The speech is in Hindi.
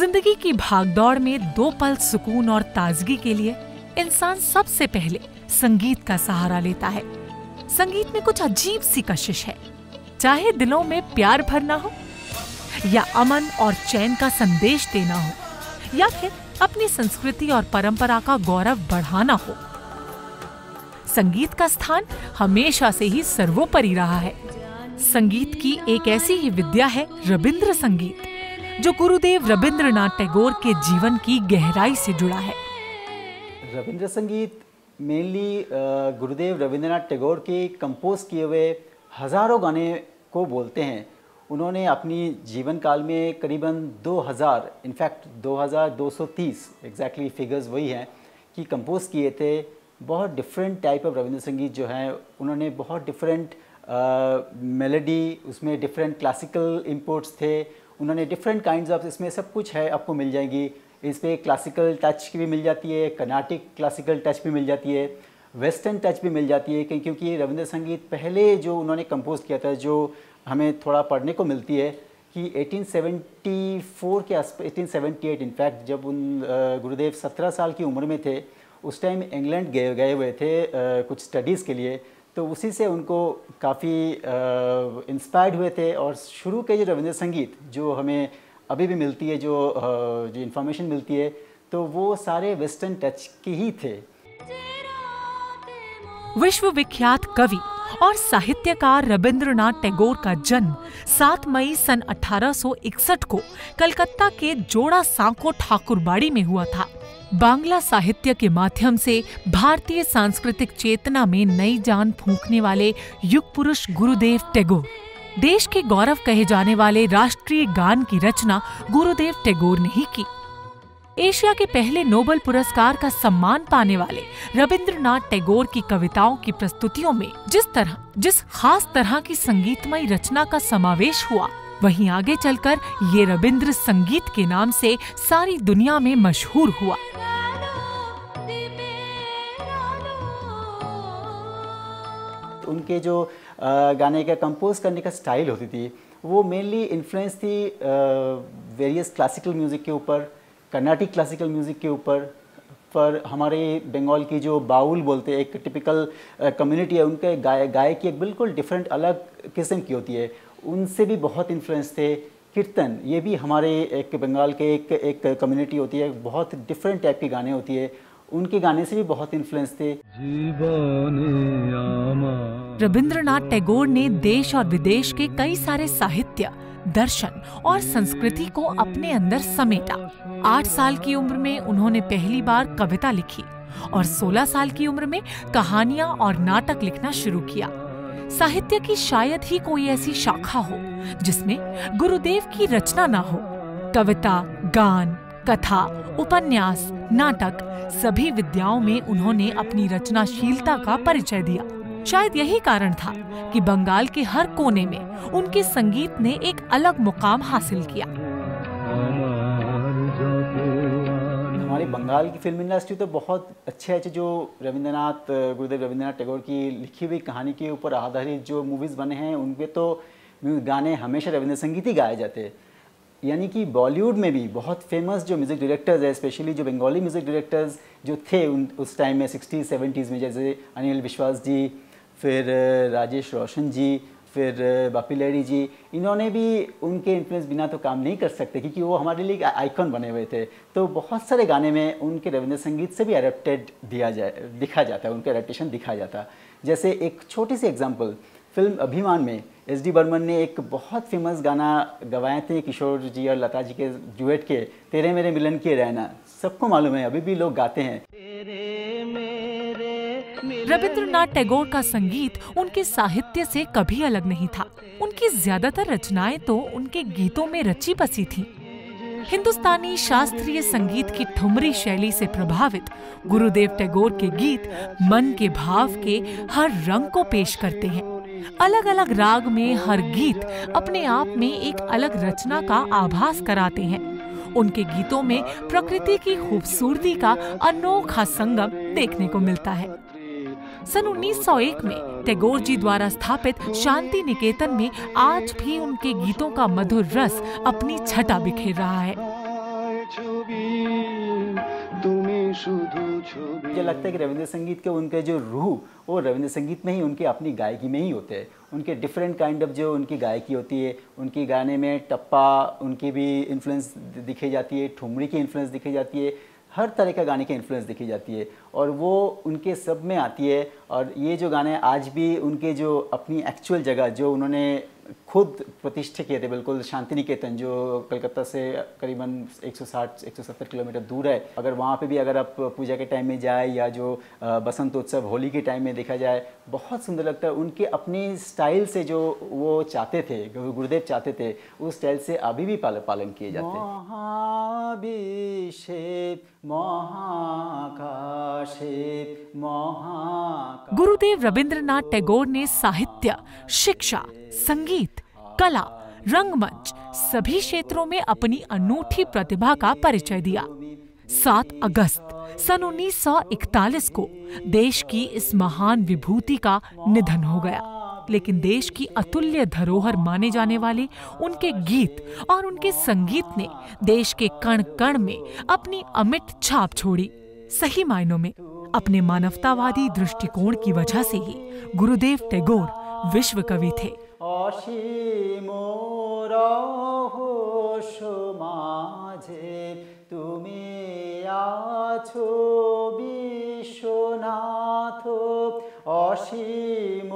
जिंदगी की भागदौड़ में दो पल सुकून और ताजगी के लिए इंसान सबसे पहले संगीत का सहारा लेता है। संगीत में कुछ अजीब सी कशिश है, चाहे दिलों में प्यार भरना हो या अमन और चैन का संदेश देना हो या फिर अपनी संस्कृति और परंपरा का गौरव बढ़ाना हो। संगीत का स्थान हमेशा से ही सर्वोपरि रहा है। संगीत की एक ऐसी ही विद्या है रविंद्र संगीत, जो गुरुदेव रविंद्रनाथ टैगोर के जीवन की गहराई से जुड़ा है। रविंद्र संगीत मेनली गुरुदेव रविंद्रनाथ टैगोर के कंपोज किए हुए हजारों गाने को बोलते हैं। उन्होंने अपनी जीवन काल में करीबन 2000, इनफैक्ट 2230 एग्जैक्टली फिगर्स वही हैं कि कंपोज किए थे। बहुत डिफरेंट टाइप ऑफ रविंद्र संगीत जो है, उन्होंने बहुत डिफरेंट मेलोडी, उसमें डिफरेंट क्लासिकल इनपुट्स थे, उन्होंने डिफरेंट काइंड्स ऑफ, इसमें सब कुछ है आपको मिल जाएगी। इस पर क्लासिकल टच की भी मिल जाती है, कर्नाटिक क्लासिकल टच भी मिल जाती है, वेस्टर्न टच भी मिल जाती है, क्योंकि रविंद्र संगीत पहले जो उन्होंने कंपोज किया था, जो हमें थोड़ा पढ़ने को मिलती है कि 1874 के आस 1878 इनफैक्ट, जब उन गुरुदेव 17 साल की उम्र में थे, उस टाइम इंग्लैंड गए हुए थे कुछ स्टडीज़ के लिए, तो उसी से उनको काफ़ी इंस्पायर्ड हुए थे। और शुरू के जो रविंद्र संगीत जो हमें अभी भी मिलती है, जो इन्फॉर्मेशन मिलती है, तो वो सारे वेस्टर्न टच के ही थे। विश्व विख्यात कवि और साहित्यकार रविंद्रनाथ टैगोर का जन्म 7 मई सन 1861 को कलकत्ता के जोड़ा सांको ठाकुरबाड़ी में हुआ था। बांग्ला साहित्य के माध्यम से भारतीय सांस्कृतिक चेतना में नई जान फूंकने वाले युग पुरुष गुरुदेव टैगोर, देश के गौरव कहे जाने वाले राष्ट्रीय गान की रचना गुरुदेव टैगोर ने ही की। एशिया के पहले नोबेल पुरस्कार का सम्मान पाने वाले रविंद्रनाथ टैगोर की कविताओं की प्रस्तुतियों में जिस खास तरह की संगीतमय रचना का समावेश हुआ, वहीं आगे चलकर ये रविंद्र संगीत के नाम से सारी दुनिया में मशहूर हुआ। उनके जो गाने का कंपोज करने का स्टाइल होती थी, वो मेनली इन्फ्लुएंस थी वेरियस क्लासिकल म्यूज़िक के ऊपर, कर्नाटिक क्लासिकल म्यूज़िक के ऊपर। पर हमारे बंगाल की जो बाउल बोलते हैं, एक टिपिकल कम्युनिटी है, उनके गायकी एक बिल्कुल डिफरेंट अलग किस्म की होती है, उनसे भी बहुत इन्फ्लुएंस थे। कीर्तन, ये भी हमारे एक बंगाल के एक कम्युनिटी होती है, बहुत डिफरेंट टाइप के गाने होती है, उनके गाने से भी बहुत इन्फ्लुएंस थे। रविंद्रनाथ टैगोर ने देश और विदेश के कई सारे साहित्य, दर्शन और संस्कृति को अपने अंदर समेटा। 8 साल की उम्र में उन्होंने पहली बार कविता लिखी और 16 साल की उम्र में कहानियां और नाटक लिखना शुरू किया। साहित्य की शायद ही कोई ऐसी शाखा हो जिसमें गुरुदेव की रचना ना हो। कविता, गान, कथा, उपन्यास, नाटक, सभी विद्याओं में उन्होंने अपनी रचनाशीलता का परिचय दिया। शायद यही कारण था कि बंगाल के हर कोने में उनके संगीत ने एक अलग मुकाम हासिल किया। हमारी बंगाल की फिल्म इंडस्ट्री तो बहुत अच्छे जो गुरुदेव रविंद्रनाथ टैगोर की लिखी हुई कहानी के ऊपर आधारित जो मूवीज़ बने हैं, उनके तो गाने हमेशा रविंद्र संगीत ही गाए जाते हैं। यानी कि बॉलीवुड में भी बहुत फेमस जो म्यूज़िक डायरेक्टर्स है, स्पेशली जो बंगाली म्यूज़िक डायरेक्टर्स जो थे उस टाइम में 60s 70s में, जैसे अनिल विश्वास जी, फिर राजेश रोशन जी, फिर बापी लहरी जी, इन्होंने भी उनके इन्फ्लुएंस बिना तो काम नहीं कर सकते, क्योंकि वो हमारे लिए आइकॉन बने हुए थे। तो बहुत सारे गाने में उनके रविंद्र संगीत से भी एडेप्टेड दिखा जाता है, उनका एडेप्टेशन दिखा जाता है। जैसे एक छोटी सी एग्जांपल, फिल्म अभिमान में एस डी बर्मन ने एक बहुत फेमस गाना गवाए थे किशोर जी और लता जी के डुएट के, तेरे मेरे मिलन के रहना, सबको मालूम है, अभी भी लोग गाते हैं। रविंद्रनाथ टैगोर का संगीत उनके साहित्य से कभी अलग नहीं था। उनकी ज्यादातर रचनाएं तो उनके गीतों में रची बसी थीं। हिंदुस्तानी शास्त्रीय संगीत की ठुमरी शैली से प्रभावित गुरुदेव टैगोर के गीत मन के भाव के हर रंग को पेश करते हैं। अलग अलग राग में हर गीत अपने आप में एक अलग रचना का आभास कराते हैं। उनके गीतों में प्रकृति की खूबसूरती का अनोखा संगम देखने को मिलता है। सन 1901 में टैगोर जी द्वारा स्थापित शांति निकेतन में आज भी उनके गीतों का मधुर रस अपनी छटा बिखेर रहा है। मुझे लगता है कि रविंद्र संगीत के उनके जो रूह वो रविंद्र संगीत में ही, उनके अपनी गायकी में ही होते हैं। उनके डिफरेंट काइंड ऑफ जो उनकी गायकी होती है, उनकी गाने में टप्पा उनकी भी इन्फ्लुएंस दिखी जाती है, ठुमरी की इन्फ्लुएंस दिखी जाती है, हर तरह का गाने की इन्फ्लुएंस दिखी जाती है और वो उनके सब में आती है। और ये जो गाने आज भी उनके जो अपनी एक्चुअल जगह जो उन्होंने खुद प्रतिष्ठित किए थे, बिल्कुल शांति निकेतन जो कलकत्ता से करीबन 160-170 किलोमीटर दूर है, अगर वहाँ पे भी अगर आप पूजा के टाइम में जाए या जो बसंत उत्सव होली के टाइम में देखा जाए, बहुत सुंदर लगता है। उनके अपनी स्टाइल से जो वो चाहते थे, गुरुदेव चाहते थे, उस स्टाइल से अभी भी पालन किए जाते हैं। गुरुदेव रविंद्रनाथ टैगोर ने साहित्य, शिक्षा, संगीत, कला, रंगमंच सभी क्षेत्रों में अपनी अनूठी प्रतिभा का परिचय दिया। 7 अगस्त सन 1941 को देश की इस महान विभूति का निधन हो गया, लेकिन देश की अतुल्य धरोहर माने जाने वाले उनके गीत और उनके संगीत ने देश के कण कण में अपनी अमिट छाप छोड़ी। सही मायनों में अपने मानवतावादी दृष्टिकोण की वजह से ही गुरुदेव टैगोर विश्व कवि थे। তুমি আছো বিশ্বনাথ অসীম